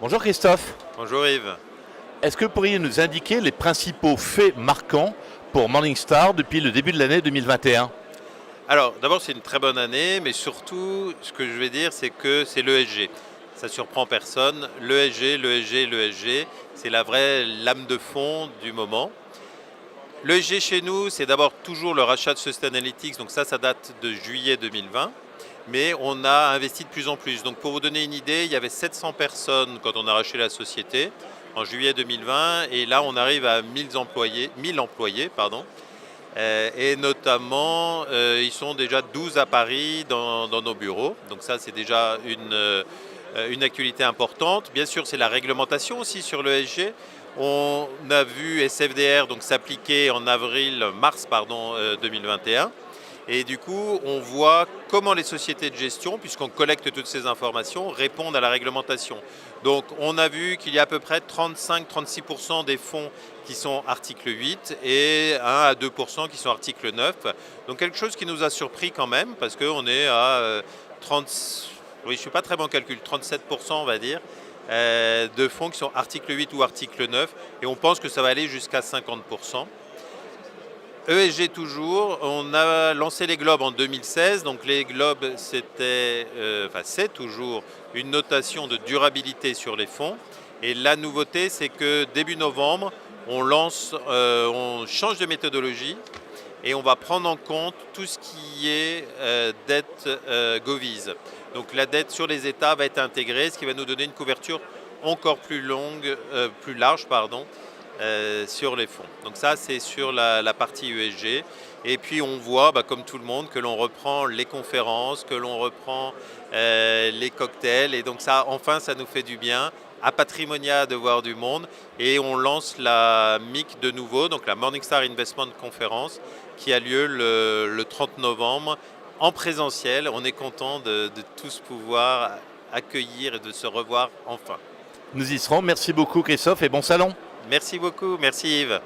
Bonjour Christophe, Bonjour Yves. est-ce que vous pourriez nous indiquer les principaux faits marquants pour Morningstar depuis le début de l'année 2021? Alors d'abord c'est une très bonne année, mais surtout ce que je vais dire c'est que c'est l'ESG. Ça surprend personne. L'ESG, l'ESG, l'ESG, c'est la vraie lame de fond du moment. L'ESG chez nous, c'est d'abord toujours le rachat de Sustainalytics, donc ça date de juillet 2020. Mais on a investi de plus en plus. Donc pour vous donner une idée, il y avait 700 personnes quand on a racheté la société en juillet 2020 et là on arrive à 1000 employés, pardon. Et notamment, ils sont déjà 12 à Paris dans nos bureaux. Donc ça, c'est déjà une actualité importante. Bien sûr, c'est la réglementation aussi sur l'ESG. On a vu SFDR donc s'appliquer en mars 2021. Et du coup, on voit comment les sociétés de gestion, puisqu'on collecte toutes ces informations, répondent à la réglementation. Donc on a vu qu'il y a à peu près 35-36% des fonds qui sont article 8 et 1 à 2% qui sont article 9. Donc quelque chose qui nous a surpris quand même, parce qu'on est à 30, oui, je ne suis pas très bon en calcul, 37% on va dire, de fonds qui sont article 8 ou article 9, et on pense que ça va aller jusqu'à 50%. ESG toujours, on a lancé les globes en 2016, donc les globes c'est toujours une notation de durabilité sur les fonds. Et la nouveauté c'est que début novembre, on change de méthodologie et on va prendre en compte tout ce qui est dette Govies. Donc la dette sur les États va être intégrée, ce qui va nous donner une couverture encore plus large, sur les fonds. Donc ça, c'est sur la partie ESG. Et puis on voit, comme tout le monde, que l'on reprend les conférences, que l'on reprend les cocktails. Et donc ça, enfin, ça nous fait du bien. À Patrimonia de voir du monde. Et on lance la MIC de nouveau, donc la Morningstar Investment Conference, qui a lieu le 30 novembre en présentiel. On est content de tous pouvoir accueillir et de se revoir enfin. Nous y serons, merci beaucoup Christophe et bon salon. Merci beaucoup, merci Yves.